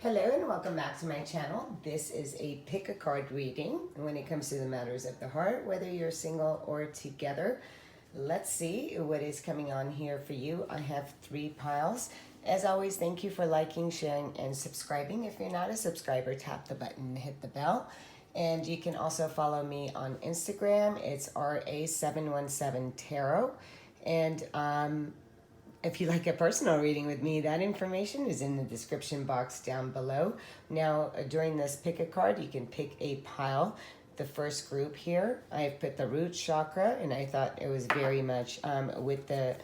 Hello and welcome back to my channel. This is a pick a card reading when it comes to the matters of the heart, whether you're single or together. Let's see what is coming on here for you. I have 3 piles. As always, thank you for liking, sharing, and subscribing. If you're not a subscriber, tap the button and hit the bell. And you can also follow me on Instagram. It's RA717Tarot. And if you like a personal reading with me, that information is in the description box down below. Now, during this pick a card, you can pick a pile. The first group here, I've put the root chakra, and I thought it was very much with the,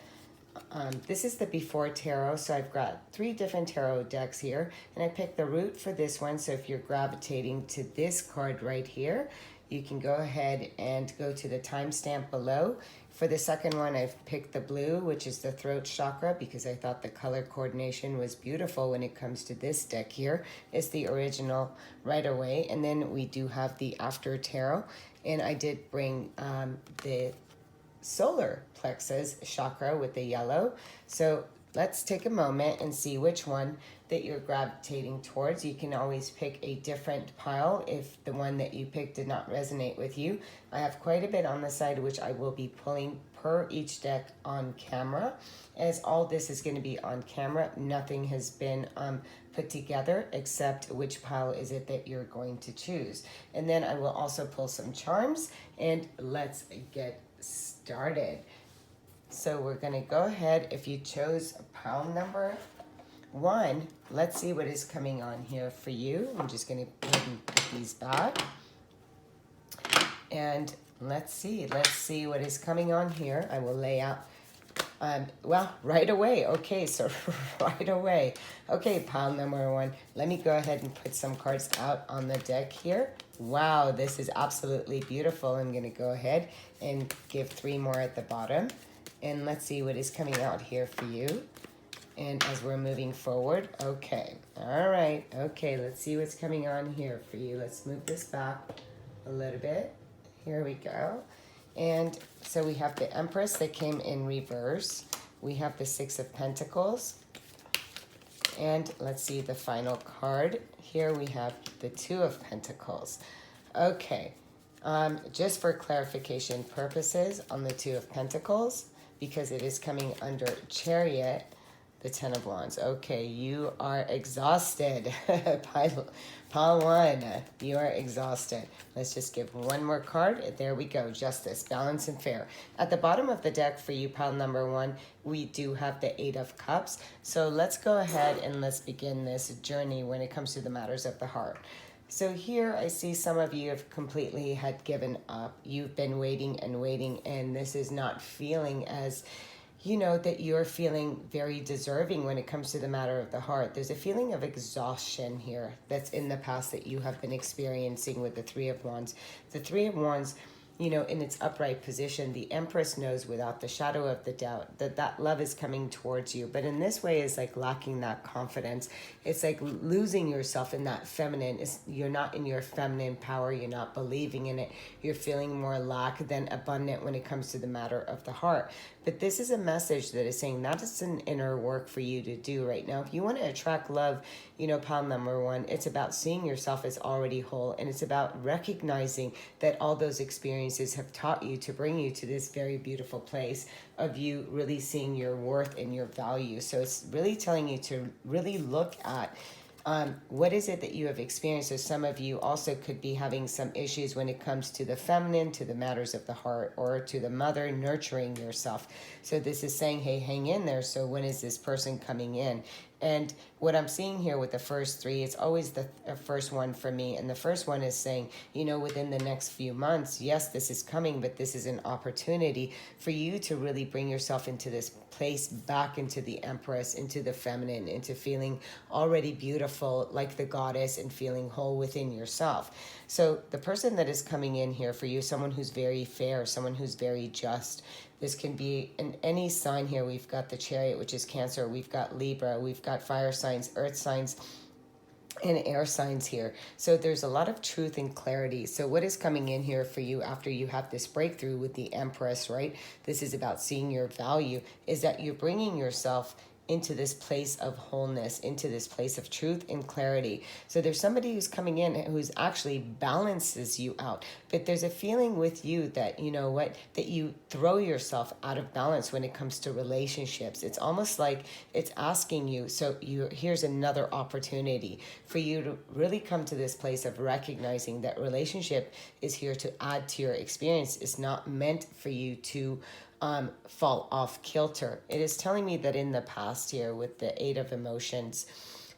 this is the before tarot, so I've got 3 different tarot decks here, and I picked the root for this one, so if you're gravitating to this card right here, you can go ahead and go to the timestamp below. For the second one, I've picked the blue, which is the throat chakra, because I thought the color coordination was beautiful when it comes to this deck here. It's the original right away. And then we do have the after tarot. And I did bring the solar plexus chakra with the yellow. So let's take a moment and see which one that you're gravitating towards. You can always pick a different pile if the one that you picked did not resonate with you. I have quite a bit on the side, which I will be pulling per each deck on camera. As all this is going to be on camera, nothing has been put together except which pile is it that you're going to choose. And then I will also pull some charms, and let's get started. So we're going to go ahead. If you chose pile number 1, let's see what is coming on here for you. I'm just going to go ahead and put these back. And let's see what is coming on here. I will lay out, well, right away. Okay, so right away. Okay, pile number 1. Let me go ahead and put some cards out on the deck here. Wow, this is absolutely beautiful. I'm going to go ahead and give 3 more at the bottom. And let's see what is coming out here for you. And as we're moving forward, okay, all right, okay, let's see what's coming on here for you. Let's move this back a little bit. Here we go. And so we have the Empress that came in reverse. We have the 6 of Pentacles. And let's see the final card. Here we have the 2 of Pentacles. Okay, just for clarification purposes on the 2 of Pentacles, because it is coming under Chariot, the 10 of Wands. Okay, you are exhausted. Pile 1, you are exhausted. Let's just give 1 more card. There we go, Justice, balance and fair. At the bottom of the deck for you, pile number 1, we do have the 8 of Cups. So let's go ahead and let's begin this journey when it comes to the matters of the heart. So here I see some of you have completely had given up. You've been waiting and waiting, and this is not feeling as, you know, that you're feeling very deserving when it comes to the matter of the heart. There's a feeling of exhaustion here that's in the past that you have been experiencing with the 3 of Wands. The 3 of Wands, you know, in its upright position, the Empress knows without the shadow of the doubt that that love is coming towards you. But in this way, it's like lacking that confidence. It's like losing yourself in that feminine. You're not in your feminine power. You're not believing in it. You're feeling more lack than abundant when it comes to the matter of the heart. But this is a message that is saying that is an inner work for you to do right now. If you want to attract love, you know, pile number 1, it's about seeing yourself as already whole. And it's about recognizing that all those experiences have taught you to bring you to this very beautiful place of you really seeing your worth and your value. So it's really telling you to really look at what is it that you have experienced? So some of you also could be having some issues when it comes to the feminine, to the matters of the heart, or to the mother nurturing yourself. So this is saying, hey, hang in there. So when is this person coming in? And what I'm seeing here with the first 3, it's always the first one for me. And the first one is saying, you know, within the next few months, yes, this is coming, but this is an opportunity for you to really bring yourself into this place, back into the Empress, into the feminine, into feeling already beautiful like the goddess and feeling whole within yourself. So the person that is coming in here for you, someone who's very fair, someone who's very just. This can be in any sign here. We've got the Chariot, which is Cancer. We've got Libra. We've got fire signs, earth signs, and air signs here. So there's a lot of truth and clarity. So what is coming in here for you after you have this breakthrough with the Empress, right? This is about seeing your value, is that you're bringing yourself into this place of wholeness, into this place of truth and clarity. So there's somebody who's coming in who's actually balances you out. But there's a feeling with you that, you know what, that you throw yourself out of balance when it comes to relationships. It's almost like it's asking you, here's another opportunity for you to really come to this place of recognizing that relationship is here to add to your experience. It's not meant for you to fall off kilter. It is telling me that in the past here with the Eight of Emotions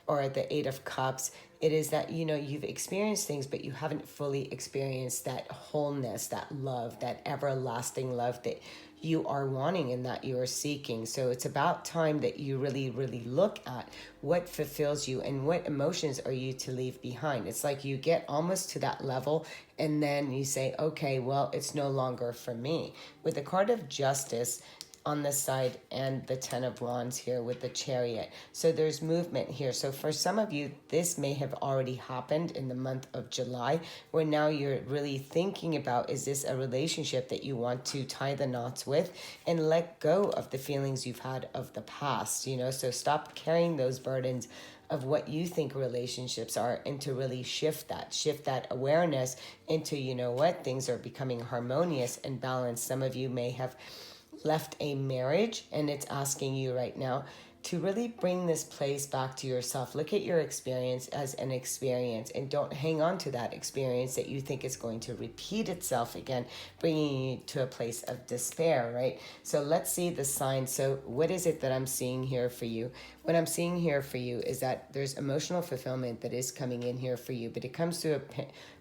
or the Eight of Cups, it is that, you know, you've experienced things, but you haven't fully experienced that wholeness, that love, that everlasting love that you are wanting and that you are seeking. So it's about time that you really, really look at what fulfills you and what emotions are you to leave behind. It's like you get almost to that level and then you say, okay, well, it's no longer for me. With the card of Justice on this side and the Ten of Wands here with the Chariot. So there's movement here. So for some of you, this may have already happened in the month of July, where now you're really thinking about, is this a relationship that you want to tie the knots with and let go of the feelings you've had of the past, you know? So stop carrying those burdens of what you think relationships are and to really shift that awareness into, you know what, things are becoming harmonious and balanced. Some of you may have left a marriage and it's asking you right now to really bring this place back to yourself. Look at your experience as an experience and don't hang on to that experience that you think is going to repeat itself again, bringing you to a place of despair, right? So let's see the signs. So what is it that I'm seeing here for you? What I'm seeing here for you is that there's emotional fulfillment that is coming in here for you, but it comes to a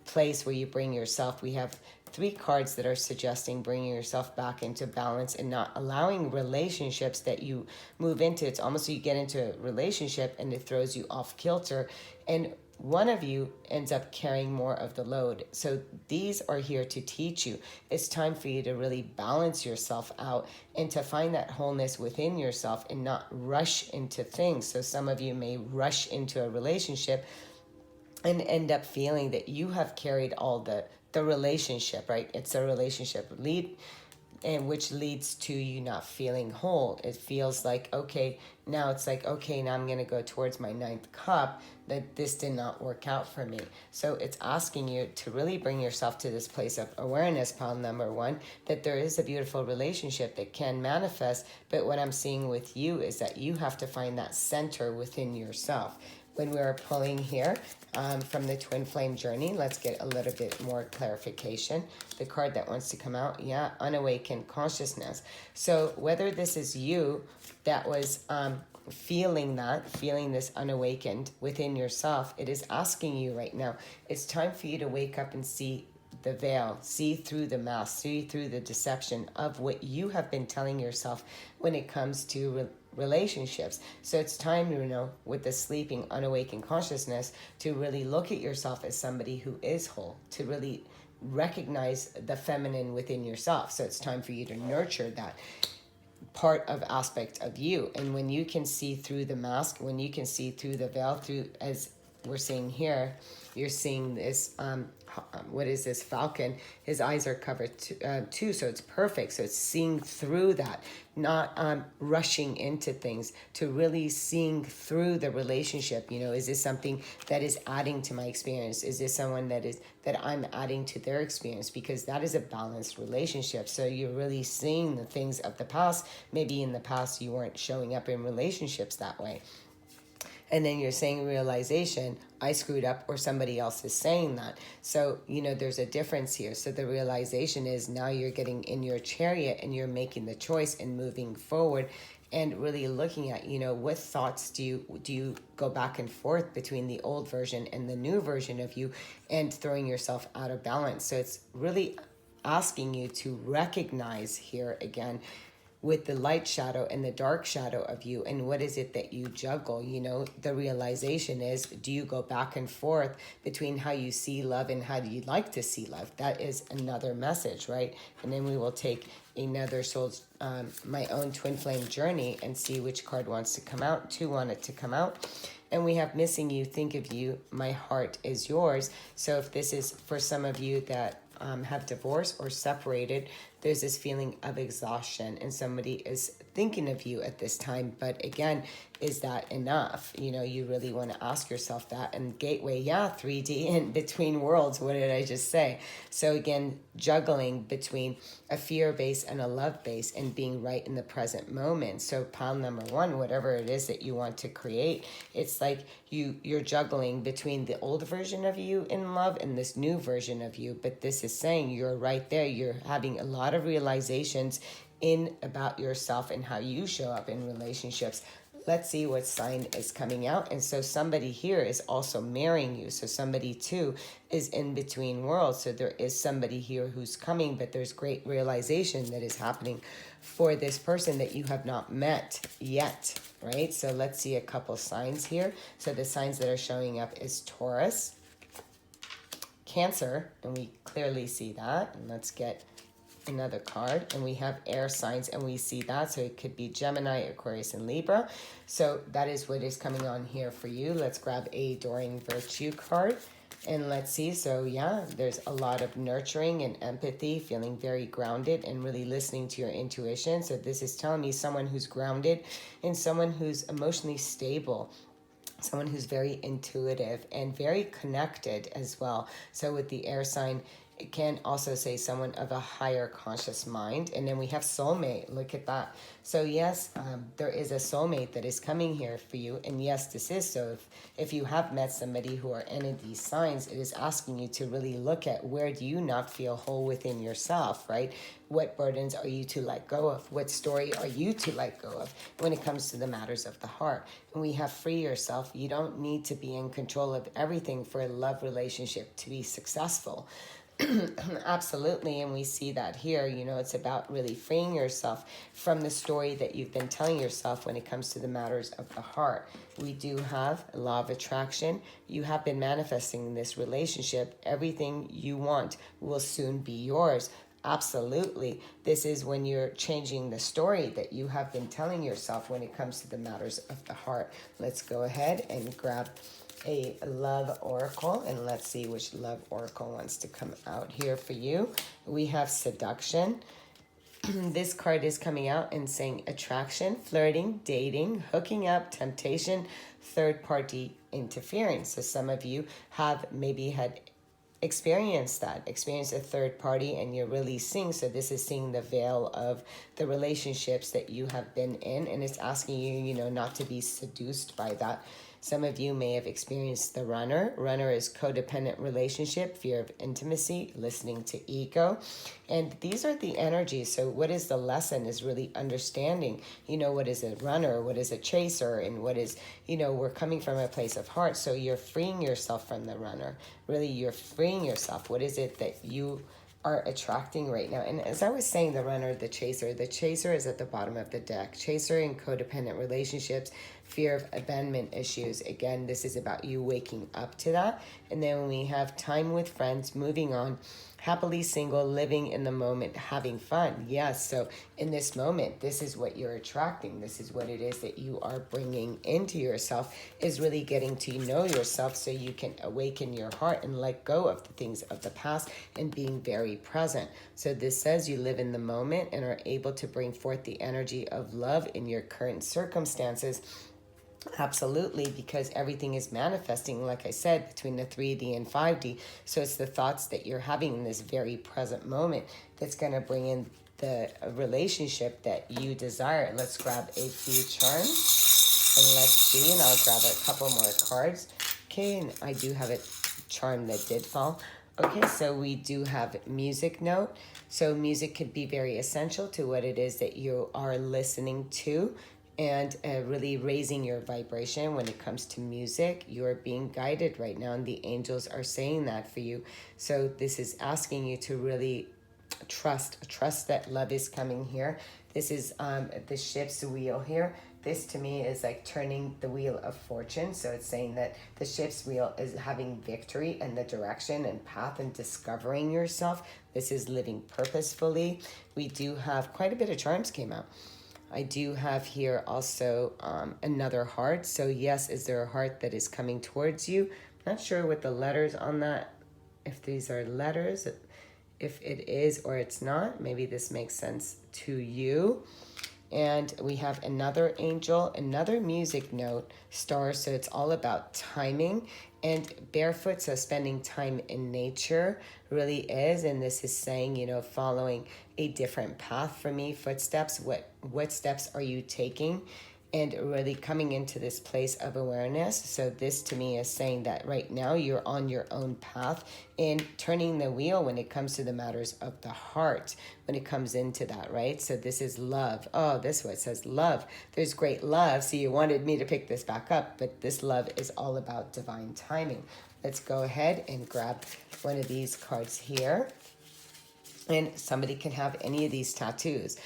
place where you bring yourself. We have 3 cards that are suggesting bringing yourself back into balance and not allowing relationships that you move into. It's almost like you get into a relationship and it throws you off kilter and one of you ends up carrying more of the load. So these are here to teach you. It's time for you to really balance yourself out and to find that wholeness within yourself and not rush into things. So some of you may rush into a relationship and end up feeling that you have carried all the relationship, right? It's a relationship and which leads to you not feeling whole. It feels like, okay, now I'm going to go towards my 9th cup, that this did not work out for me. So it's asking you to really bring yourself to this place of awareness, pile number 1, that there is a beautiful relationship that can manifest. But what I'm seeing with you is that you have to find that center within yourself. When we're pulling here from the Twin Flame Journey, let's get a little bit more clarification. The card that wants to come out, unawakened consciousness. So whether this is you that was feeling this unawakened within yourself, it is asking you right now, it's time for you to wake up and see the veil, see through the mask, see through the deception of what you have been telling yourself when it comes to relationships. So it's time, you know, with the sleeping, unawakened consciousness, to really look at yourself as somebody who is whole, to really recognize the feminine within yourself. So it's time for you to nurture that part of aspect of you. And when you can see through the mask, when you can see through the veil, through, as we're seeing here, you're seeing this what is this falcon? His eyes are covered too, so it's perfect. So it's seeing through that, not rushing into things, to really seeing through the relationship. You know, is this something that is adding to my experience? Is this someone that I'm adding to their experience? Because that is a balanced relationship. So you're really seeing the things of the past. Maybe in the past you weren't showing up in relationships that way. And then you're saying realization, I screwed up, or somebody else is saying that. So, you know, there's a difference here. So the realization is now you're getting in your chariot and you're making the choice and moving forward and really looking at, you know, what thoughts do you go back and forth between the old version and the new version of you and throwing yourself out of balance. So it's really asking you to recognize here again with the light shadow and the dark shadow of you, and what is it that you juggle. You know, the realization is, do you go back and forth between how you see love and how you like to see love? That is another message, right? And then we will take another soul's my own twin flame journey and see which card wants to come out. 2 wanted to come out. And we have missing you, think of you, my heart is yours. So if this is for some of you that have divorced or separated, there's this feeling of exhaustion, and somebody is thinking of you at this time. But again, is that enough? You really want to ask yourself that. And gateway, 3D in between worlds. What did I just say? So again, juggling between a fear base and a love base, and being right in the present moment. So pile number 1, whatever it is that you want to create, it's like you're juggling between the old version of you in love and this new version of you. But this is saying you're right there. You're having a lot of realizations in about yourself and how you show up in relationships. Let's see what sign is coming out. And so somebody here is also marrying you. So somebody too is in between worlds. So there is somebody here who's coming, but there's great realization that is happening for this person that you have not met yet, right? So let's see a couple signs here. So the signs that are showing up is Taurus, Cancer, and we clearly see that. And let's get another card, and we have air signs, and we see that. So it could be Gemini, Aquarius, and Libra. So that is what is coming on here for you. Let's grab a Adoring Virtue card, and let's see. So there's a lot of nurturing and empathy, feeling very grounded and really listening to your intuition. So this is telling me someone who's grounded and someone who's emotionally stable, someone who's very intuitive and very connected as well. So with the air sign, it can also say someone of a higher conscious mind. And then we have soulmate. Look at that. So yes, there is a soulmate that is coming here for you. And yes, this is so. If you have met somebody who are any of these signs, it is asking you to really look at where do you not feel whole within yourself, right? What burdens are you to let go of? What story are you to let go of when it comes to the matters of the heart? And we have free yourself. You don't need to be in control of everything for a love relationship to be successful. Absolutely. And we see that here, it's about really freeing yourself from the story that you've been telling yourself when it comes to the matters of the heart. We do have a law of attraction. You have been manifesting this relationship. Everything you want will soon be yours. Absolutely. This is when you're changing the story that you have been telling yourself when it comes to the matters of the heart. Let's go ahead and grab a love oracle, and let's see which love oracle wants to come out here for you. We have seduction. This card is coming out and saying attraction, flirting, dating, hooking up, temptation, third party interference. So some of you have maybe had experienced a third party, and you're really seeing. So this is seeing the veil of the relationships that you have been in, and it's asking you, not to be seduced by that. Some of you may have experienced the runner. Runner is codependent relationship, fear of intimacy, listening to ego. And these are the energies. So what is the lesson is really understanding, what is a runner, what is a chaser, and what is, we're coming from a place of heart. So you're freeing yourself from the runner. Really, you're freeing yourself. What is it that you are attracting right now? And as I was saying, the runner, the chaser is at the bottom of the deck. Chaser in codependent relationships, fear of abandonment issues. Again, this is about you waking up to that. And then we have time with friends, moving on, happily single, living in the moment, having fun. Yes, so in this moment, this is what you're attracting. This is what it is that you are bringing into yourself, is really getting to know yourself so you can awaken your heart and let go of the things of the past and being very present. So this says you live in the moment and are able to bring forth the energy of love in your current circumstances. Absolutely, because everything is manifesting, like I said, between the 3D and 5D. So it's the thoughts that you're having in this very present moment that's going to bring in the relationship that you desire. Let's grab a few charms, and let's see, and I'll grab a couple more cards. Okay, and I do have a charm that did fall. Okay, so we do have music note. So music could be very essential to what it is that you are listening to, and really raising your vibration when it comes to music. You're being guided right now, and the angels are saying that for you. So this is asking you to really trust that love is coming here. This is the ship's wheel here. This to me is like turning the wheel of fortune. So it's saying that the ship's wheel is having victory and the direction and path and discovering yourself. This is living purposefully. We do have quite a bit of charms came out. I do have here also another heart. So yes, is there a heart that is coming towards you? I'm not sure what the letters on that, if these are letters. if it is or it's not. Maybe this makes sense to you. And we have another angel, another music note, star. So it's all about timing. And barefoot, so spending time in nature really is. And this is saying, you know, following a different path for me, footsteps. What steps are you taking? And really coming into this place of awareness. So this to me is saying that right now you're on your own path in turning the wheel when it comes to the matters of the heart, when it comes into that, right? So this is love. Oh, this is what it says, love. There's great love. So you wanted me to pick this back up, but this love is all about divine timing. Let's go ahead and grab one of these cards here. And somebody can have any of these tattoos.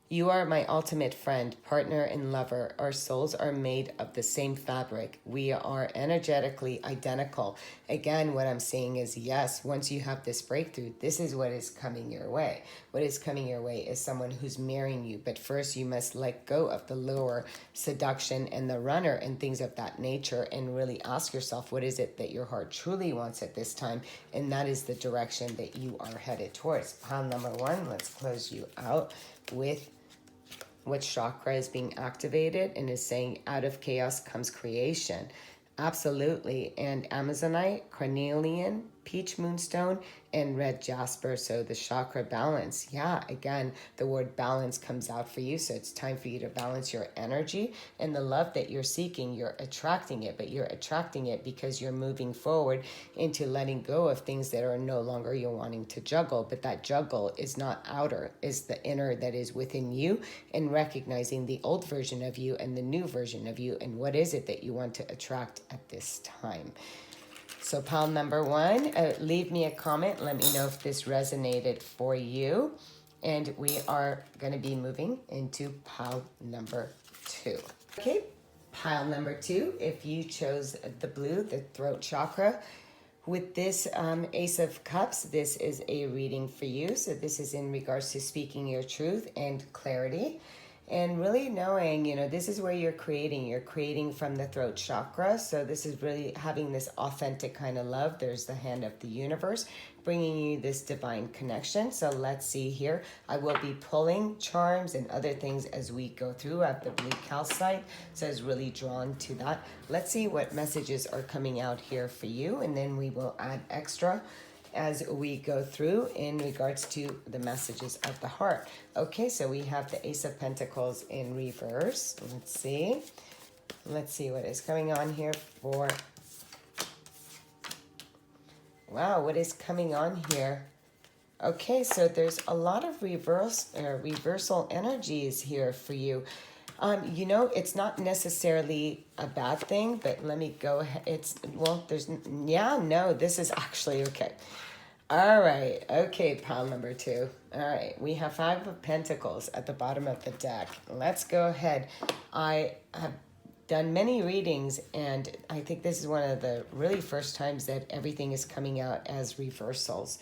You are my ultimate friend, partner, and lover. Our souls are made of the same fabric. We are energetically identical. Again, what I'm saying is yes, once you have this breakthrough, this is what is coming your way. What is coming your way is someone who's marrying you. But first, you must let go of the lure, seduction, and the runner and things of that nature and really ask yourself, what is it that your heart truly wants at this time? And that is the direction that you are headed towards. Pile number 1, let's close you out with what chakra is being activated and is saying out of chaos comes creation. Absolutely. And Amazonite, carnelian, peach moonstone, and red jasper. So the chakra balance. Yeah, again, the word balance comes out for you. So it's time for you to balance your energy and the love that you're seeking. You're attracting it, but you're attracting it because you're moving forward into letting go of things that are no longer you're wanting to juggle. But that juggle is not outer, is the inner that is within you, and recognizing the old version of you and the new version of you. And what is it that you want to attract at this time? So pile number 1, leave me a comment. Let me know if this resonated for you. And we are going to be moving into pile number 2. Okay, pile number 2, if you chose the blue, the throat chakra, with this Ace of Cups, this is a reading for you. So this is in regards to speaking your truth and clarity. And really knowing, you know, this is where you're creating from the throat chakra. So this is really having this authentic kind of love. There's the hand of the universe bringing you this divine connection. So let's see here. I will be pulling charms and other things as we go through at the blue calcite. So it's really drawn to that. Let's see what messages are coming out here for you. And then we will add extra as we go through in regards to the messages of the heart. Okay, so we have the Ace of Pentacles in reverse. Let's see what is coming on here for... Wow, what is coming on here? Okay, so there's a lot of reversal energies here for you. You know, it's not necessarily a bad thing, but let me go ahead. This is actually okay. All right, okay, pile number 2. All right, we have 5 of Pentacles at the bottom of the deck. Let's go ahead. I have done many readings, and I think this is one of the really first times that everything is coming out as reversals.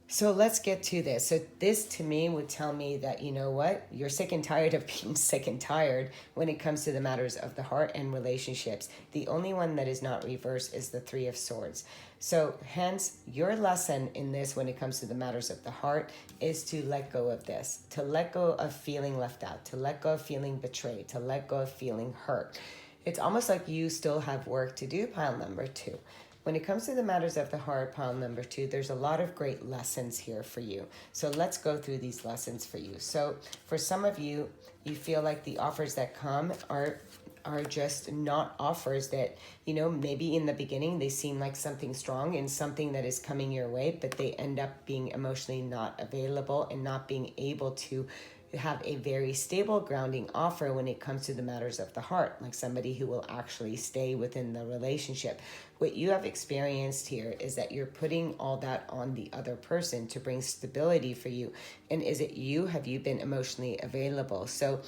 So let's get to this. So this to me would tell me that, you know what, you're sick and tired of being sick and tired when it comes to the matters of the heart and relationships. The only one that is not reversed is the 3 of Swords. So hence your lesson in this when it comes to the matters of the heart is to let go of this, to let go of feeling left out, to let go of feeling betrayed, to let go of feeling hurt. It's almost like you still have work to do, pile number 2. When it comes to the matters of the heart, pile number 2, there's a lot of great lessons here for you. So let's go through these lessons for you. So for some of you, you feel like the offers that come are just not offers that, you know, maybe in the beginning they seem like something strong and something that is coming your way, but they end up being emotionally not available and not being able to have a very stable grounding offer when it comes to the matters of the heart, like somebody who will actually stay within the relationship. What you have experienced here is that you're putting all that on the other person to bring stability for you. And is it you? Have you been emotionally available? So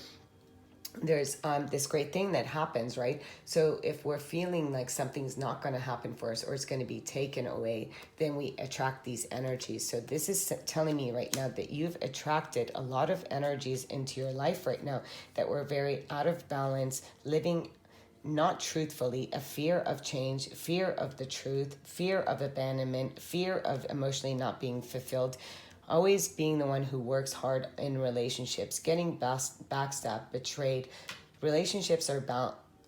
there's this great thing that happens, right? So if we're feeling like something's not going to happen for us or it's going to be taken away, then we attract these energies. So this is telling me right now that you've attracted a lot of energies into your life right now that were very out of balance, living not truthfully, a fear of change, fear of the truth, fear of abandonment, fear of emotionally not being fulfilled, always being the one who works hard in relationships, getting backstabbed, betrayed. Relationships are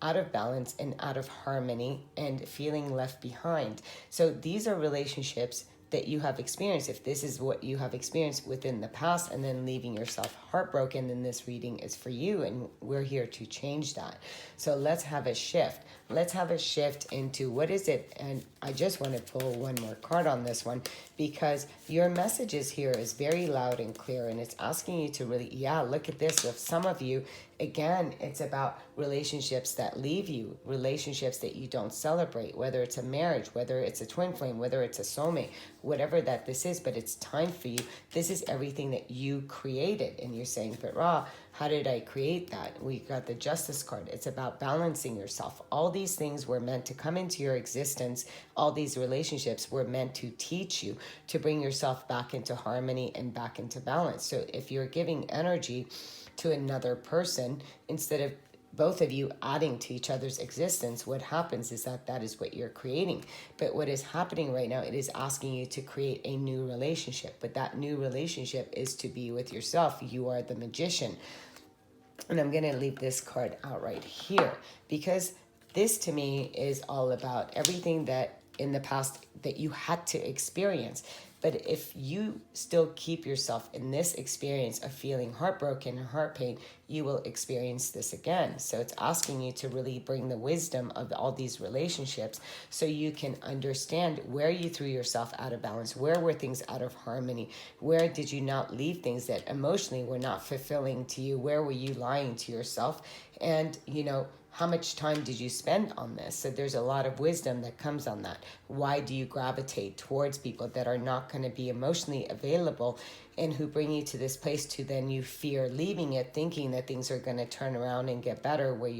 out of balance and out of harmony and feeling left behind. So these are relationships that you have experienced. If this is what you have experienced within the past and then leaving yourself heartbroken, then this reading is for you, and we're here to change that. So let's have a shift. Let's have a shift into what is it. And I just want to pull one more card on this one, because your messages here is very loud and clear, and it's asking you to really, look at this. With some of you, again, it's about relationships that leave you, relationships that you don't celebrate, whether it's a marriage, whether it's a twin flame, whether it's a soulmate, whatever that this is, but it's time for you. This is everything that you created. And you're saying, but Rah, how did I create that? We got the Justice card. It's about balancing yourself. All these things were meant to come into your existence. All these relationships were meant to teach you to bring yourself back into harmony and back into balance. So if you're giving energy to another person, instead of both of you adding to each other's existence, what happens is that is what you're creating. But what is happening right now, it is asking you to create a new relationship. But that new relationship is to be with yourself. You are the magician. And I'm going to leave this card out right here, because this to me is all about everything that in the past that you had to experience. But if you still keep yourself in this experience of feeling heartbroken and heart pain, you will experience this again. So it's asking you to really bring the wisdom of all these relationships so you can understand where you threw yourself out of balance, where were things out of harmony, where did you not leave things that emotionally were not fulfilling to you, where were you lying to yourself, and, how much time did you spend on this? So there's a lot of wisdom that comes on that. Why do you gravitate towards people that are not going to be emotionally available and who bring you to this place to then you fear leaving it, thinking that things are going to turn around and get better, where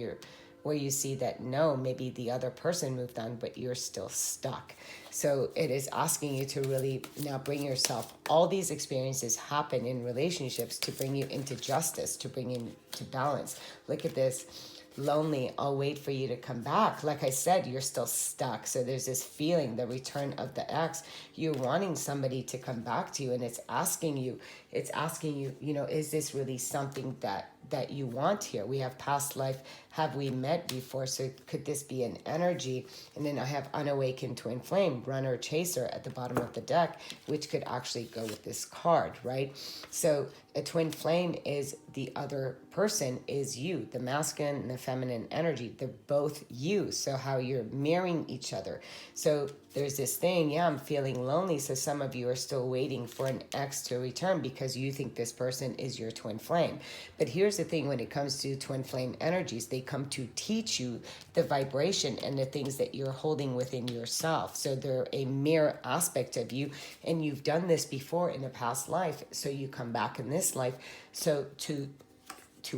you see that no, maybe the other person moved on, but you're still stuck. So it is asking you to really now bring yourself, all these experiences happen in relationships to bring you into justice, to bring you into balance. Look at this. Lonely, I'll wait for you to come back. Like I said, you're still stuck. So there's this feeling, the return of the ex. You're wanting somebody to come back to you, and it's asking you, is this really something that you want here? We have past life. Have we met before? So could this be an energy? And then I have unawakened twin flame, runner, chaser at the bottom of the deck, which could actually go with this card, right? So a twin flame is the other person is you, the masculine and the feminine energy. They're both you. So how you're mirroring each other. So there's this thing, I'm feeling lonely. So some of you are still waiting for an ex to return because you think this person is your twin flame. But here's the thing, when it comes to twin flame energies, they come to teach you the vibration and the things that you're holding within yourself. So they're a mirror aspect of you, and you've done this before in a past life. So you come back in this life. So to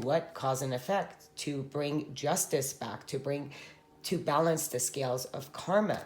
what? Cause and effect, to bring justice back, to balance the scales of karma.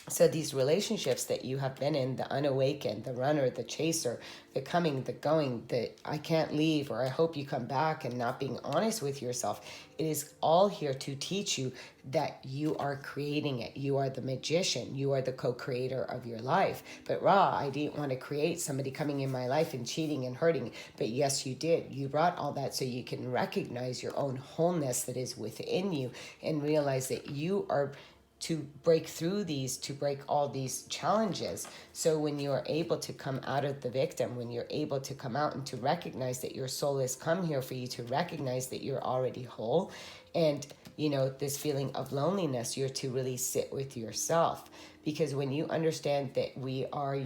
So these relationships that you have been in, the unawakened, the runner, the chaser, the coming, the going, the I can't leave, or I hope you come back, and not being honest with yourself, it is all here to teach you that you are creating it. You are the magician. You are the co-creator of your life. But Rah, I didn't want to create somebody coming in my life and cheating and hurting. But yes, you did. You brought all that so you can recognize your own wholeness that is within you and realize that you are to break through these, to break all these challenges. So when you are able to come out of the victim, when you're able to come out and to recognize that your soul has come here for you to recognize that you're already whole, and this feeling of loneliness, you're to really sit with yourself. Because when you understand that we are,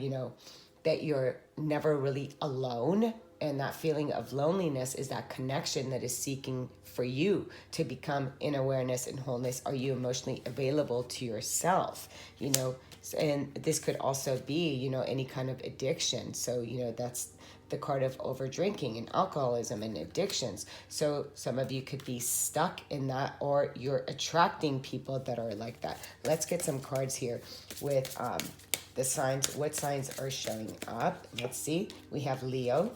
that you're never really alone, and that feeling of loneliness is that connection that is seeking for you to become in awareness and wholeness. Are you emotionally available to yourself? And this could also be, any kind of addiction. So, that's the card of over drinking and alcoholism and addictions. So some of you could be stuck in that, or you're attracting people that are like that. Let's get some cards here with the signs. What signs are showing up? Let's see. We have Leo,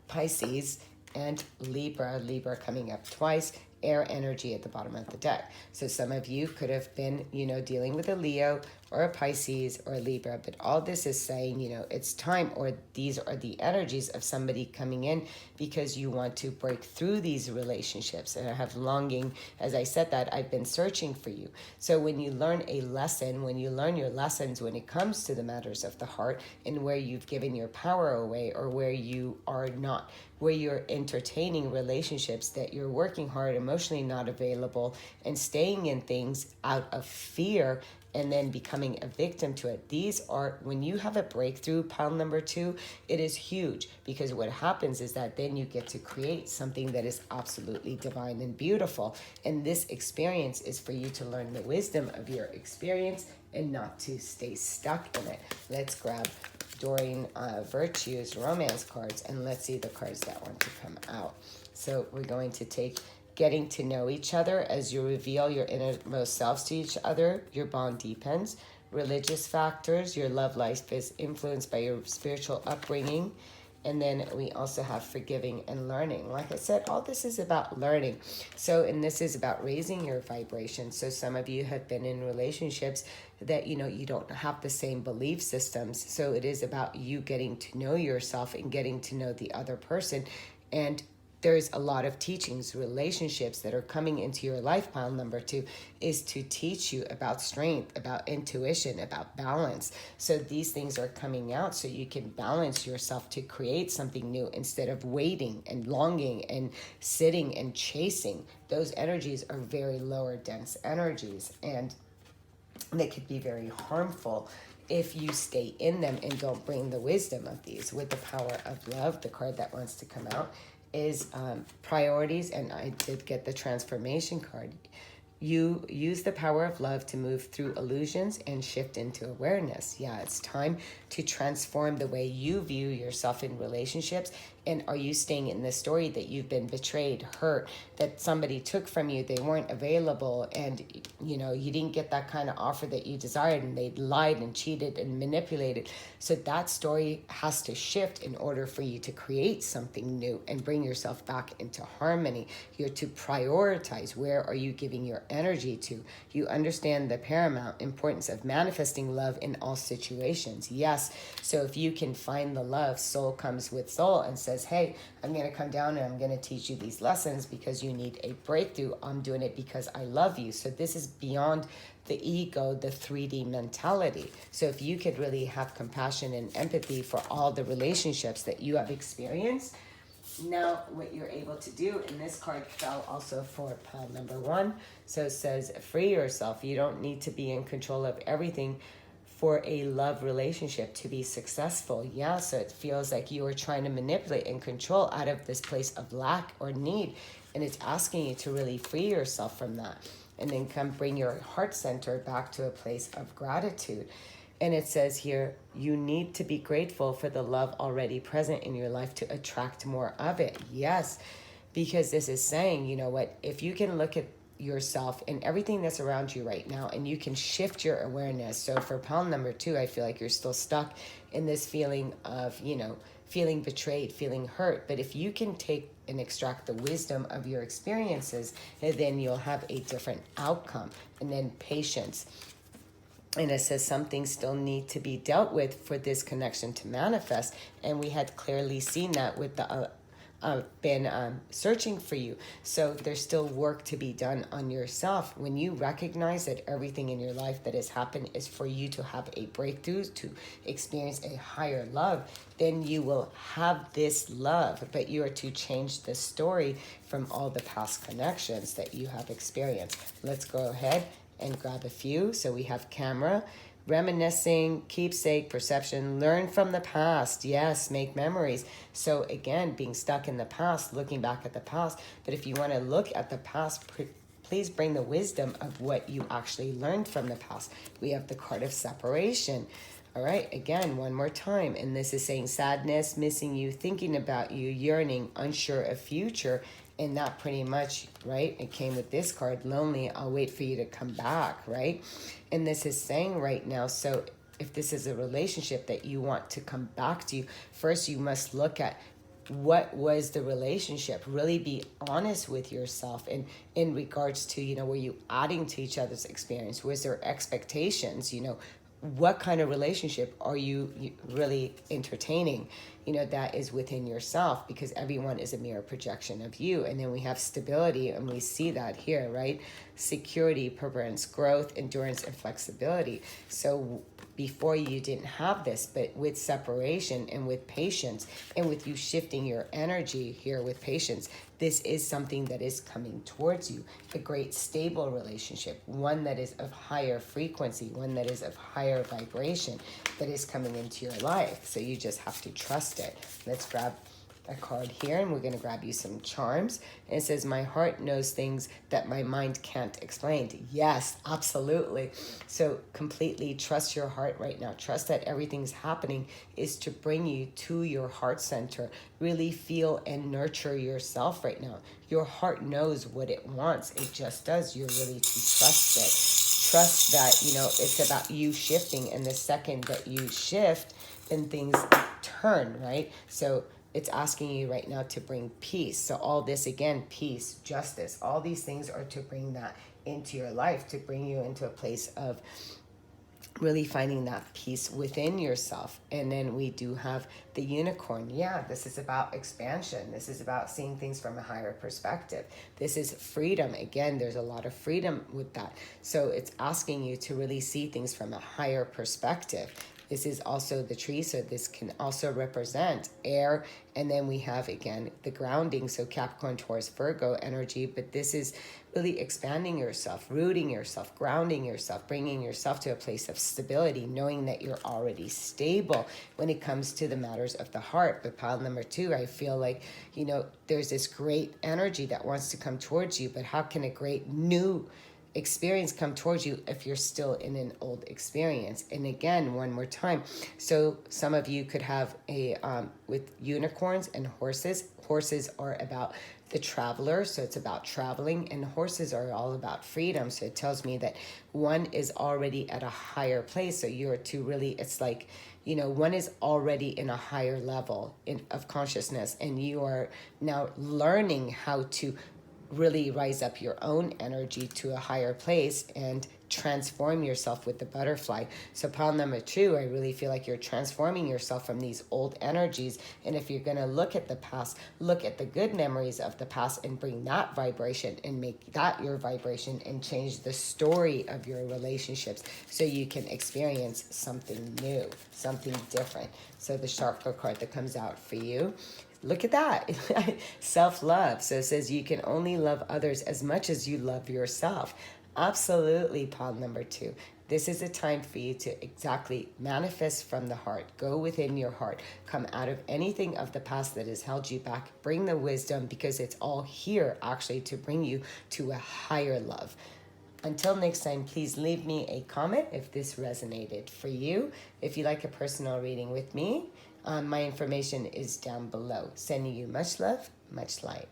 Pisces, and Libra. Libra coming up twice. air energy at the bottom of the deck. So some of you could have been, dealing with a Leo or a Pisces or a Libra, but all this is saying, it's time, or these are the energies of somebody coming in because you want to break through these relationships. And I have longing, as I said that, I've been searching for you. So when you learn a lesson, when you learn your lessons when it comes to the matters of the heart, and where you've given your power away, or where you are not, where you're entertaining relationships that you're working hard, emotionally not available, and staying in things out of fear, and then becoming a victim to it. These are, when you have a breakthrough, pile number 2, it is huge, because what happens is that then you get to create something that is absolutely divine and beautiful. And this experience is for you to learn the wisdom of your experience and not to stay stuck in it. Let's grab Doreen Virtue's romance cards, and let's see the cards that want to come out. So we're going to take getting to know each other. As you reveal your innermost selves to each other, your bond deepens. Religious factors, your love life is influenced by your spiritual upbringing. And then we also have forgiving and learning. Like I said, all this is about learning. So, and this is about raising your vibration. So some of you have been in relationships that, you don't have the same belief systems. So it is about you getting to know yourself and getting to know the other person. And there's a lot of teachings, relationships that are coming into your life, pile number 2, is to teach you about strength, about intuition, about balance. So these things are coming out so you can balance yourself to create something new instead of waiting and longing and sitting and chasing. Those energies are very lower dense energies, and they could be very harmful if you stay in them and don't bring the wisdom of these. With the power of love, the card that wants to come out is priorities, and I did get the transformation card. You use the power of love to move through illusions and shift into awareness. Yeah, it's time to transform the way you view yourself in relationships. And are you staying in the story that you've been betrayed, hurt, that somebody took from you, they weren't available, and you didn't get that kind of offer that you desired, and they lied and cheated and manipulated. So that story has to shift in order for you to create something new and bring yourself back into harmony. You're to prioritize. Where are you giving your energy to? You understand the paramount importance of manifesting love in all situations. Yes. So if you can find the love, soul comes with soul and says, hey, I'm going to come down and I'm going to teach you these lessons because you need a breakthrough. I'm doing it because I love you. So this is beyond the ego, the 3D mentality. So if you could really have compassion and empathy for all the relationships that you have experienced, now what you're able to do, and this card fell also for pile number 1. So it says, free yourself. You don't need to be in control of everything for a love relationship to be successful. Yeah, so it feels like you are trying to manipulate and control out of this place of lack or need. And it's asking you to really free yourself from that. And then come bring your heart center back to a place of gratitude. And it says here, you need to be grateful for the love already present in your life to attract more of it. Yes, because this is saying, you know what, if you can look at yourself and everything that's around you right now, and you can shift your awareness. So for pile number 2, I feel like you're still stuck in this feeling of, feeling betrayed, feeling hurt. But if you can take and extract the wisdom of your experiences, then you'll have a different outcome. And then patience. And it says some things still need to be dealt with for this connection to manifest. And we had clearly seen that with the been searching for you. So there's still work to be done on yourself. When you recognize that everything in your life that has happened is for you to have a breakthrough, to experience a higher love, then you will have this love. But you are to change the story from all the past connections that you have experienced. Let's go ahead and grab a few. So we have camera, reminiscing, keepsake, perception, learn from the past. Yes, make memories. So again, being stuck in the past, looking back at the past. But if you want to look at the past, please bring the wisdom of what you actually learned from the past. We have the card of separation. All right, again, one more time. And this is saying sadness, missing you, thinking about you, yearning, unsure of future. And that pretty much, right, it came with this card, lonely, I'll wait for you to come back, right? And this is saying right now, so if this is a relationship that you want to come back to, first you must look at what was the relationship? Really be honest with yourself in regards to, were you adding to each other's experience? Was there expectations? What kind of relationship are you really entertaining, that is within yourself, because everyone is a mirror projection of you. And then we have stability, and we see that here, right? Security, permanence, growth, endurance, and flexibility. So before you didn't have this, but with separation and with patience and with you shifting your energy here with patience, this is something that is coming towards you. A great stable relationship, one that is of higher frequency, one that is of higher vibration, that is coming into your life. So you just have to trust it. Let's grab a card here, and we're going to grab you some charms. And it says, my heart knows things that my mind can't explain. Yes, absolutely. So completely trust your heart right now. Trust that everything's happening is to bring you to your heart center. Really feel and nurture yourself right now. Your heart knows what it wants. It just does. You're really to trust it. Trust that, it's about you shifting. And the second that you shift, then things turn, right? So it's asking you right now to bring peace. So all this, again, peace, justice, all these things are to bring that into your life, to bring you into a place of really finding that peace within yourself. And then we do have the unicorn. Yeah, this is about expansion. This is about seeing things from a higher perspective. This is freedom. Again, there's a lot of freedom with that. So it's asking you to really see things from a higher perspective. This is also the tree, so this can also represent air. And then we have, again, the grounding, so Capricorn, Taurus, Virgo energy. But this is really expanding yourself, rooting yourself, grounding yourself, bringing yourself to a place of stability, knowing that you're already stable when it comes to the matters of the heart. But pile number 2, I feel like, there's this great energy that wants to come towards you. But how can a great new experience come towards you if you're still in an old experience? And again, one more time, so some of you could have a with unicorns and horses are about the traveler, so it's about traveling, and horses are all about freedom. So it tells me that one is already at a higher place, so you're to really, it's like, one is already in a higher level of consciousness, and you are now learning how to really rise up your own energy to a higher place and transform yourself with the butterfly. So pile number 2, I really feel like you're transforming yourself from these old energies. And if you're going to look at the past, look at the good memories of the past and bring that vibration and make that your vibration and change the story of your relationships so you can experience something new, something different. So the Chakra card that comes out for you, look at that. Self-love. So it says you can only love others as much as you love yourself. Absolutely, pile number 2. This is a time for you to exactly manifest from the heart. Go within your heart. Come out of anything of the past that has held you back. Bring the wisdom, because it's all here actually to bring you to a higher love. Until next time, please leave me a comment if this resonated for you. If you like a personal reading with me, my information is down below. Sending you much love, much light.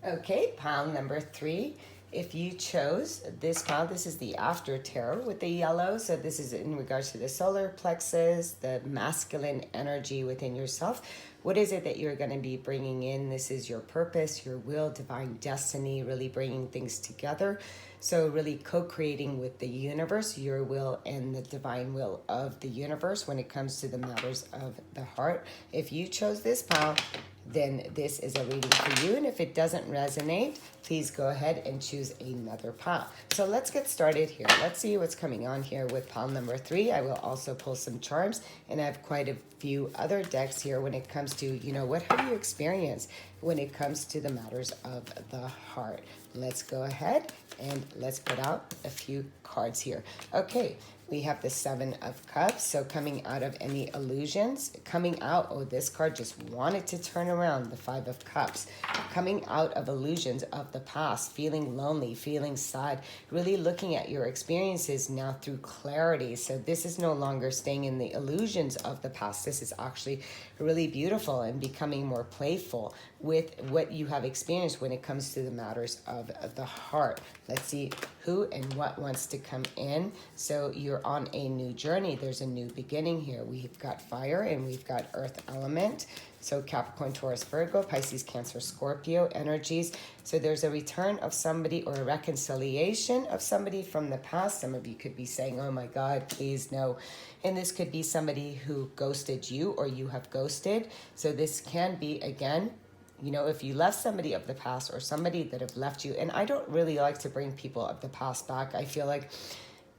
Okay, pile number 3. If you chose this pile, this is the after tarot with the yellow. So this is in regards to the solar plexus, the masculine energy within yourself. What is it that you're going to be bringing in? This is your purpose, your will, divine destiny, really bringing things together. So really co-creating with the universe, your will and the divine will of the universe when it comes to the matters of the heart. If you chose this pile, then this is a reading for you. And if it doesn't resonate, please go ahead and choose another pile. So let's get started here. Let's see what's coming on here with pile number 3. I will also pull some charms, and I have quite a few other decks here when it comes to, what have you experienced when it comes to the matters of the heart. Let's go ahead and let's put out a few cards here. Okay. We have the 7 of Cups, so coming out of any illusions, coming out, oh, this card just wanted to turn around, the 5 of Cups. Coming out of illusions of the past, feeling lonely, feeling sad, really looking at your experiences now through clarity. So this is no longer staying in the illusions of the past. This is actually really beautiful and becoming more playful with what you have experienced when it comes to the matters of the heart. Let's see who and what wants to come in. So you're on a new journey. There's a new beginning here. We've got fire and we've got earth element. So Capricorn, Taurus, Virgo, Pisces, Cancer, Scorpio energies. So there's a return of somebody or a reconciliation of somebody from the past. Some of you could be saying, oh my God, please no. And this could be somebody who ghosted you or you have ghosted. So this can be, again, you know, if you left somebody of the past or somebody that have left you, and I don't really like to bring people of the past back. I feel like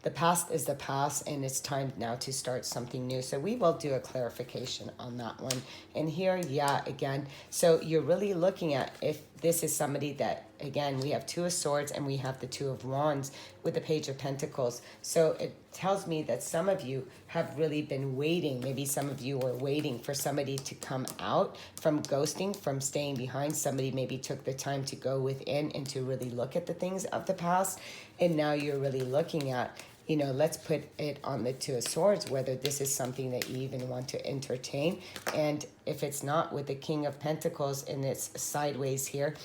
the past is the past and it's time now to start something new. So we will do a clarification on that one. And here, yeah, again, so you're really looking at if this is somebody that, again, we have Two of Swords and we have the Two of Wands with the Page of Pentacles. So it tells me that some of you have really been waiting. Maybe some of you were waiting for somebody to come out from ghosting, from staying behind. Somebody maybe took the time to go within and to really look at the things of the past. And now you're really looking at, you know, let's put it on the Two of Swords, whether this is something that you even want to entertain. And if it's not, with the King of Pentacles and it's sideways here.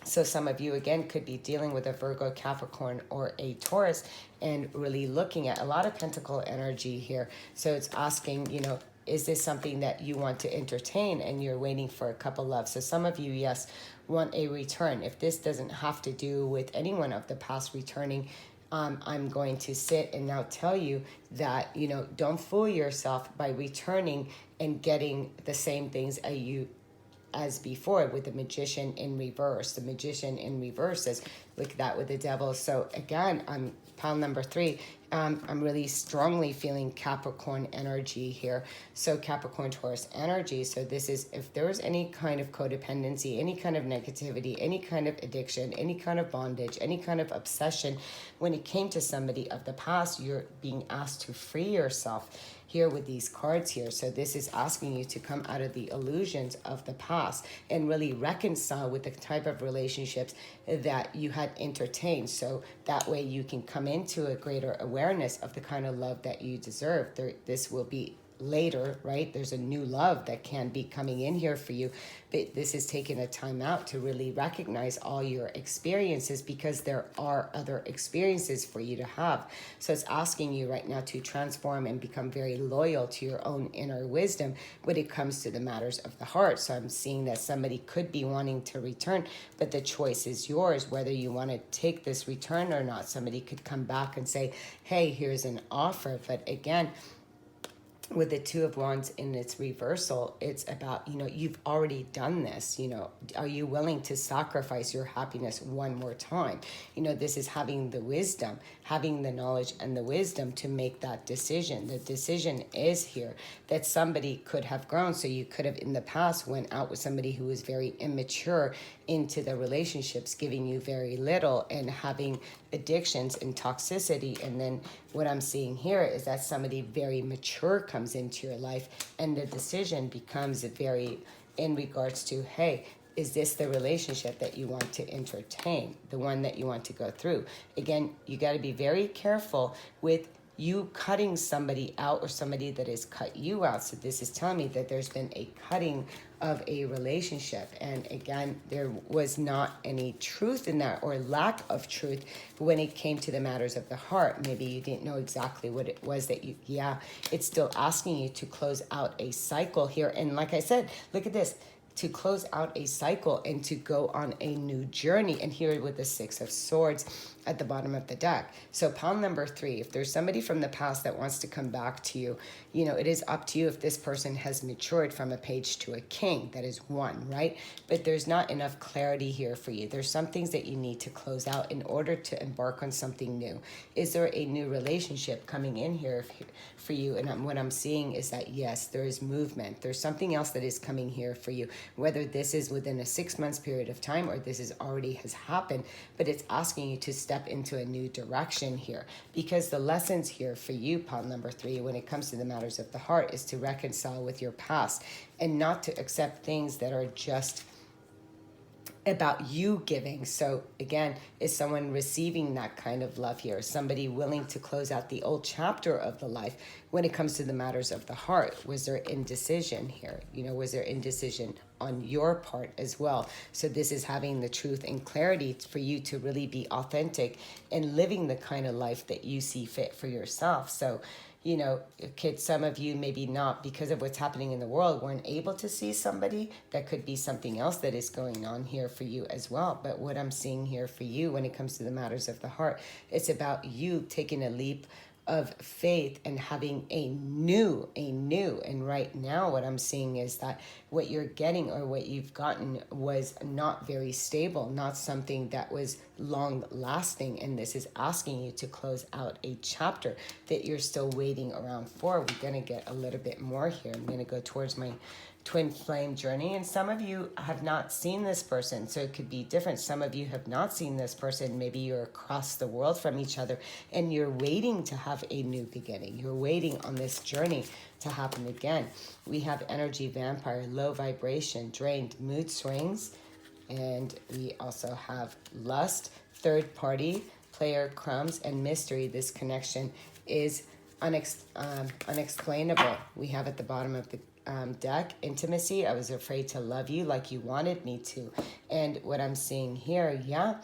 So some of you, again, could be dealing with a Virgo, Capricorn, or a Taurus and really looking at a lot of Pentacle energy here. So it's asking, you know, is this something that you want to entertain and you're waiting for a couple love? So some of you, yes, want a return. If this doesn't have to do with anyone of the past returning, I'm going to sit and now tell you that, you know, don't fool yourself by returning and getting the same things as before with the Magician in reverse. The Magician in reverse is, look at that with the Devil. So again, pile number 3, I'm really strongly feeling Capricorn energy here. So Capricorn, Taurus energy. So this is, if there was any kind of codependency, any kind of negativity, any kind of addiction, any kind of bondage, any kind of obsession, when it came to somebody of the past, you're being asked to free yourself here with these cards here. So this is asking you to come out of the illusions of the past and really reconcile with the type of relationships that you had entertained. So that way you can come into a greater awareness of the kind of love that you deserve. This will be later, right? There's a new love that can be coming in here for you, but this is taking a time out to really recognize all your experiences, because there are other experiences for you to have. So it's asking you right now to transform and become very loyal to your own inner wisdom when it comes to the matters of the heart. So I'm seeing that somebody could be wanting to return, but the choice is yours whether you want to take this return or not. Somebody could come back and say, hey, here's an offer. But again, with the Two of Wands in its reversal, it's about, you know, you've already done this. You know, are you willing to sacrifice your happiness one more time? You know, this is having the wisdom, having the knowledge and the wisdom to make that decision. The decision is here that somebody could have grown. So you could have in the past went out with somebody who was very immature into the relationships, giving you very little and having addictions and toxicity. And then what I'm seeing here is that somebody very mature comes into your life and the decision becomes very in regards to, hey, is this the relationship that you want to entertain, the one that you want to go through? Again, you got to be very careful with you cutting somebody out or somebody that has cut you out. So this is telling me that there's been a cutting of a relationship. And again, there was not any truth in that or lack of truth when it came to the matters of the heart. Maybe you didn't know exactly what it was that you, it's still asking you to close out a cycle here. And like I said, look at this, to close out a cycle and to go on a new journey. And here with the Six of Swords at the bottom of the deck. So pile number 3, if there's somebody from the past that wants to come back to you, you know, it is up to you if this person has matured from a page to a king. That is 1, right? But there's not enough clarity here for you. There's some things that you need to close out in order to embark on something new. Is there a new relationship coming in here for you? And what I'm seeing is that, yes, there is movement. There's something else that is coming here for you, whether this is within a 6 months period of time or this is already has happened, but it's asking you to step into a new direction here, because the lessons here for you, pile number 3, when it comes to the matters of the heart, is to reconcile with your past and not to accept things that are just about you giving. So again, is someone receiving that kind of love here? Somebody willing to close out the old chapter of the life when it comes to the matters of the heart? Was there indecision here? You know, was there indecision on your part as well. So this is having the truth and clarity for you to really be authentic and living the kind of life that you see fit for yourself. So, you know, kids, some of you maybe not, because of what's happening in the world, weren't able to see somebody. That could be something else that is going on here for you as well. But what I'm seeing here for you when it comes to the matters of the heart, it's about you taking a leap of faith and having a new, and right now what I'm seeing is that what you're getting or what you've gotten was not very stable, not something that was long lasting, and this is asking you to close out a chapter that you're still waiting around for. We're going to get a little bit more here. I'm going to go towards my twin flame journey, and some of you have not seen this person, so it could be different. Some of you have not seen this person. Maybe you're across the world from each other and you're waiting to have a new beginning. You're waiting on this journey to happen again. We have energy vampire, low vibration, drained, mood swings, and we also have lust, third party, player, crumbs, and mystery. This connection is unexplainable. We have at the bottom of the deck, intimacy. I was afraid to love you like you wanted me to. And what I'm seeing here, yeah.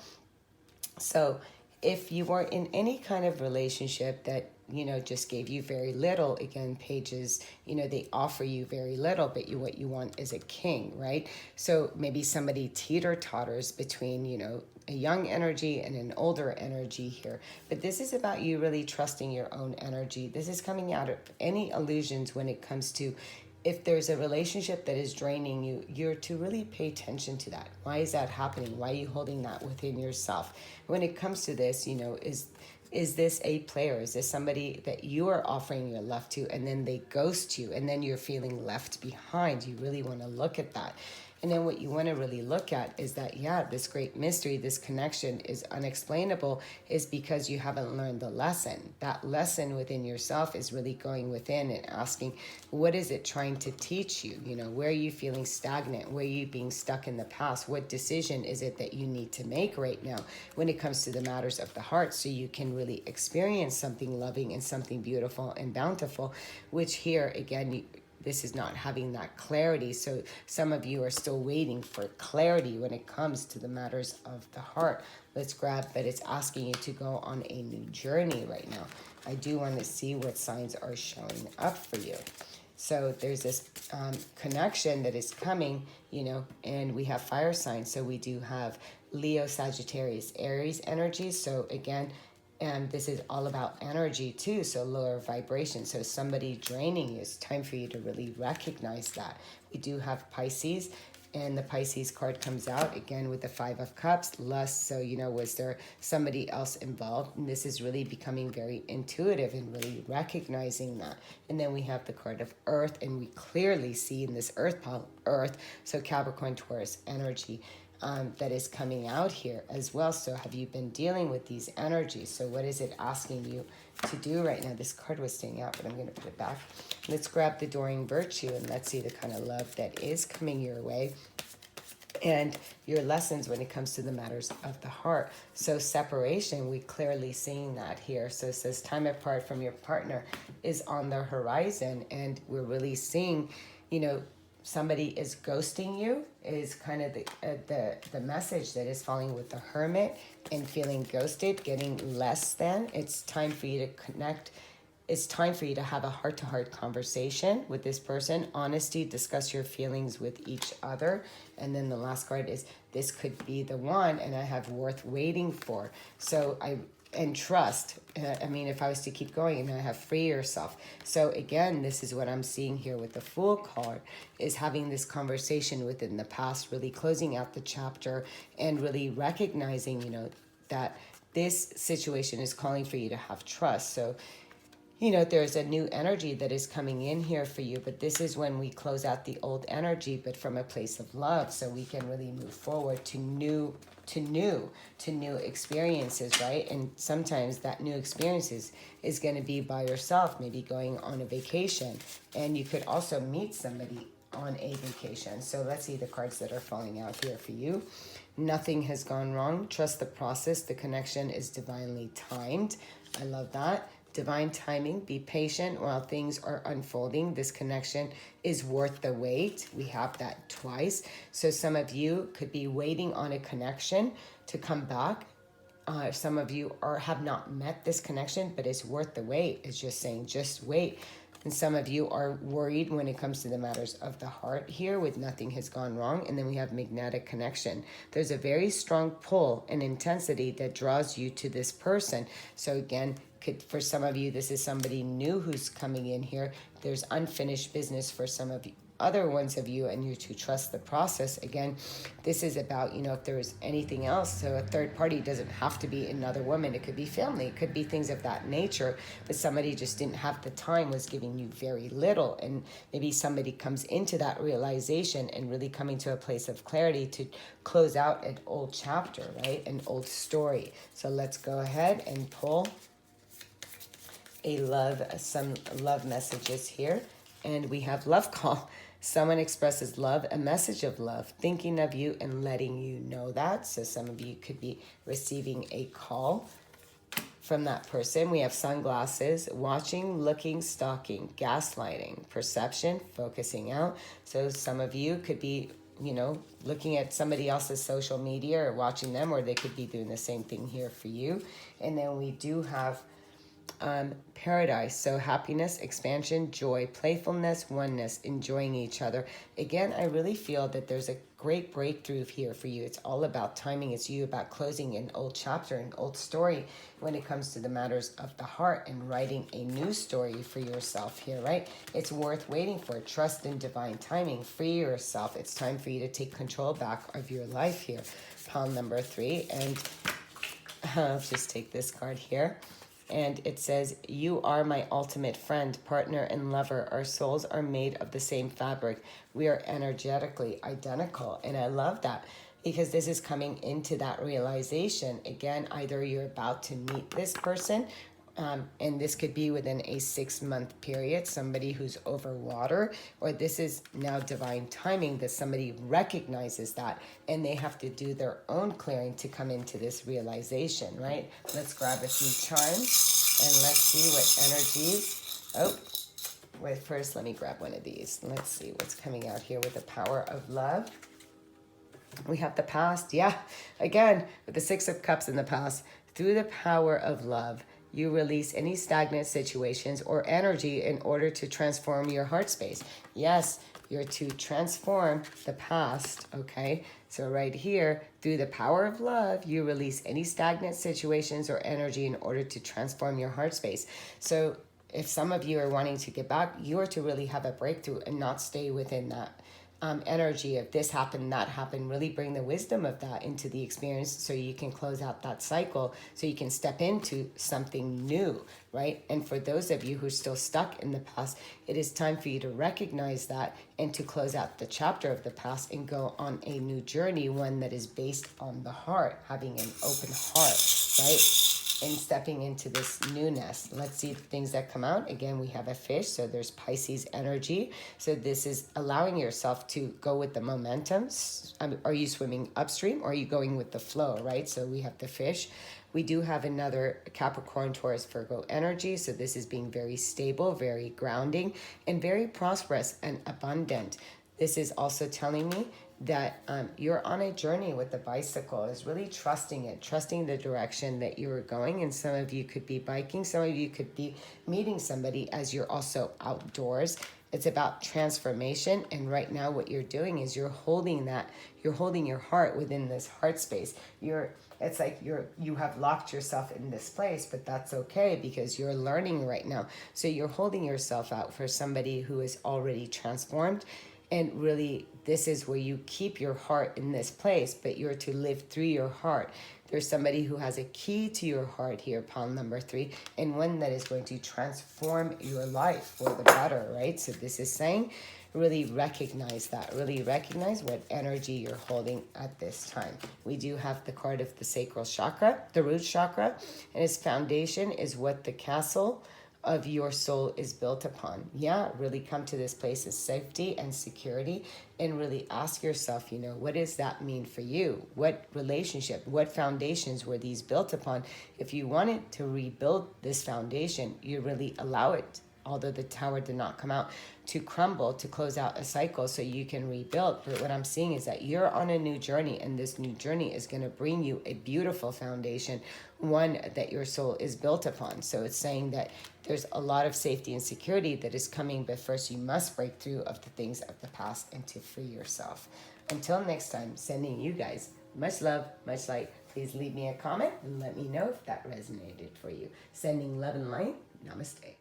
So if you were in any kind of relationship that, you know, just gave you very little, again, pages, you know, they offer you very little, but what you want is a king, right? So maybe somebody teeter-totters between, you know, a young energy and an older energy here. But this is about you really trusting your own energy. This is coming out of any illusions when it comes to, if there's a relationship that is draining you, you're to really pay attention to that. Why is that happening? Why are you holding that within yourself? When it comes to this, you know, is this a player? Is this somebody that you are offering your love to and then they ghost you and then you're feeling left behind? You really want to look at that. And then what you want to really look at is that, yeah, this great mystery, this connection is unexplainable, is because you haven't learned the lesson. That lesson within yourself is really going within and asking, what is it trying to teach you? You know, where are you feeling stagnant? Where are you being stuck in the past? What decision is it that you need to make right now when it comes to the matters of the heart, so you can really experience something loving and something beautiful and bountiful, which here, again, this is not having that clarity. So some of you are still waiting for clarity when it comes to the matters of the heart. Let's grab, but it's asking you to go on a new journey right now. I do want to see what signs are showing up for you. So there's this connection that is coming, you know, and we have fire signs. So we do have Leo, Sagittarius, Aries energy. So again, and this is all about energy too, so lower vibration. So somebody draining you, it's time for you to really recognize that. We do have Pisces, and the Pisces card comes out again with the Five of Cups, lust. So, you know, was there somebody else involved? And this is really becoming very intuitive and really recognizing that. And then we have the card of Earth, and we clearly see in this Earth, so Capricorn, Taurus energy. That is coming out here as well. So have you been dealing with these energies? So what is it asking you to do right now? This card was staying out, but I'm going to put it back. Let's grab the Adoring Virtue and let's see the kind of love that is coming your way and your lessons when it comes to the matters of the heart. So separation, we clearly seeing that here. So it says time apart from your partner is on the horizon, and we're really seeing, you know, somebody is ghosting you is kind of the message that is falling with the Hermit, and feeling ghosted, getting less than. It's time for you to connect. It's time for you to have a heart-to-heart conversation with this person. Honesty, discuss your feelings with each other. And then the last card is, this could be the one, and I have worth waiting for. So and trust. I mean, if I was to keep going, and I have free yourself. So again, this is what I'm seeing here with the Fool card, is having this conversation within the past, really closing out the chapter and really recognizing, you know, that this situation is calling for you to have trust. So, you know, there's a new energy that is coming in here for you, but this is when we close out the old energy, but from a place of love, so we can really move forward to new experiences, right? And sometimes that new experiences is going to be by yourself, maybe going on a vacation, and you could also meet somebody on a vacation. So let's see the cards that are falling out here for you. Nothing has gone wrong. Trust the process. The connection is divinely timed. I love that. divine timing. Be patient while things are unfolding. This connection is worth the wait. We have that twice. So some of you could be waiting on a connection to come back. Some of you have not met this connection, but it's worth the wait. It's just saying, just wait. And some of you are worried when it comes to the matters of the heart here with nothing has gone wrong. And then we have magnetic connection. There's a very strong pull and intensity that draws you to this person. So again, for some of you, this is somebody new who's coming in here. There's unfinished business for some of you. Other ones of you, and you to trust the process. Again, this is about, if there's anything else. So a third party doesn't have to be another woman. It could be family. It could be things of that nature. But somebody just didn't have the time, was giving you very little. And maybe somebody comes into that realization and really coming to a place of clarity to close out an old chapter, right? An old story. So let's go ahead and pull some love messages here. And we have love call. Someone expresses love, a message of love, thinking of you and letting you know that. So some of you could be receiving a call from that person. We have sunglasses, watching, looking, stalking, gaslighting, perception, focusing out. So some of you could be, looking at somebody else's social media or watching them, or they could be doing the same thing here for you. And then we do have paradise. So happiness, expansion, joy, playfulness, oneness, enjoying each other. Again, I really feel that there's a great breakthrough here for you. It's all about timing. It's you about closing an old chapter, an old story when it comes to the matters of the heart and writing a new story for yourself here, right? It's worth waiting for. Trust in divine timing. Free yourself. It's time for you to take control back of your life here. Pile number 3. And I'll just take this card here. And it says, you are my ultimate friend, partner, and lover. Our souls are made of the same fabric. We are energetically identical. And I love that because this is coming into that realization. Again, either you're about to meet this person, and this could be within a 6-month period, somebody who's over water, or this is now divine timing that somebody recognizes that and they have to do their own clearing to come into this realization, right? Let's grab a few charms and let's see what energies. Wait, first let me grab one of these. Let's see what's coming out here with the power of love. We have the past. Yeah, again, with the 6 of Cups in the past, through the power of love, you release any stagnant situations or energy in order to transform your heart space. Yes, you're to transform the past, okay? So right here, through the power of love, you release any stagnant situations or energy in order to transform your heart space. So if some of you are wanting to get back, you are to really have a breakthrough and not stay within that energy of this happened, that happened. Really bring the wisdom of that into the experience so you can close out that cycle, so you can step into something new, right? And for those of you who are still stuck in the past, it is time for you to recognize that and to close out the chapter of the past and go on a new journey, one that is based on the heart, having an open heart, right? And stepping into this newness. Let's see the things that come out. Again, we have a fish, so there's Pisces energy. So this is allowing yourself to go with the momentum. Are you swimming upstream or are you going with the flow, right? So we have the fish. We do have another Capricorn, Taurus, Virgo energy. So this is being very stable, very grounding, and very prosperous and abundant. This is also telling me that you're on a journey with the bicycle, is really trusting it, trusting the direction that you are going. And some of you could be biking, some of you could be meeting somebody as you're also outdoors. It's about transformation. And right now what you're doing is you're holding your heart within this heart space. It's like you have locked yourself in this place, but that's okay because you're learning right now. So you're holding yourself out for somebody who is already transformed. And really, this is where you keep your heart in this place, but you're to live through your heart. There's somebody who has a key to your heart here, pile number 3, and one that is going to transform your life for the better, right? So this is saying, really recognize that. Really recognize what energy you're holding at this time. We do have the card of the sacral chakra, the root chakra, and its foundation is what the castle of your soul is built upon. Yeah, really come to this place of safety and security and really ask yourself, what does that mean for you? What relationship, what foundations were these built upon? If you wanted to rebuild this foundation, you really allow it, although the tower did not come out, to crumble, to close out a cycle so you can rebuild. But what I'm seeing is that you're on a new journey, and this new journey is going to bring you a beautiful foundation, one that your soul is built upon. So it's saying that there's a lot of safety and security that is coming, but first you must break through of the things of the past and to free yourself. Until next time, sending you guys much love, much light. Please leave me a comment and let me know if that resonated for you. Sending love and light. Namaste.